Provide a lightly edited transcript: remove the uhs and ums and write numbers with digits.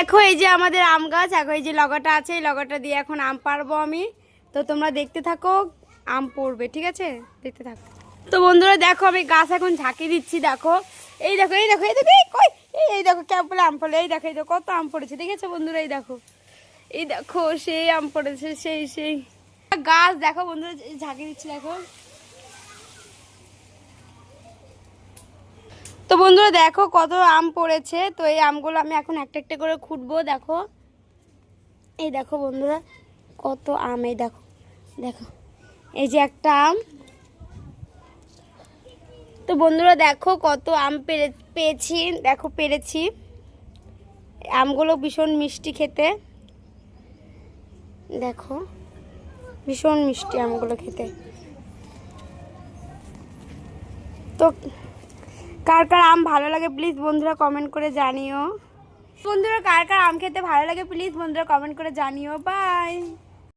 দেখো এই যে আমাদের আম গাছ, এখন এই যে লগাটা আছে, এই লগাটা দিয়ে এখন আম পারবো আমি। তো তোমরা দেখতে থাকো, আম পড়বে, ঠিক আছে, দেখতে থাকো। তো বন্ধুরা দেখো আমি গাছ এখন ঝাঁকি দিচ্ছি, দেখো এই দেখো এই দেখো এই দেখো এই কই এই দেখো কেমন বলে আম পড়লে, এই দেখো এই দেখো কত আম পড়েছে, ঠিক আছে বন্ধুরা, এই দেখো সেই আম পড়েছে, সেই গাছ দেখো বন্ধুরা, ঝাঁকি দিচ্ছি দেখো। তো বন্ধুরা দেখো কত আম পড়েছে। তো এই আমগুলো আমি এখন একটা একটা করে খুঁটবো। দেখো এই দেখো বন্ধুরা কত আম, এই দেখো দেখো এই যে একটা আম। তো বন্ধুরা দেখো কত আম পেয়েছি, দেখো পেরেছি। আমগুলো ভীষণ মিষ্টি খেতে, দেখো ভীষণ মিষ্টি আমগুলো খেতে। তো কার কার আম ভালো লাগে প্লিজ বন্ধুরা কমেন্ট করে জানিও। বন্ধুরা কার কার আম খেতে ভালো লাগে প্লিজ বন্ধুরা কমেন্ট করে জানিও। বাই।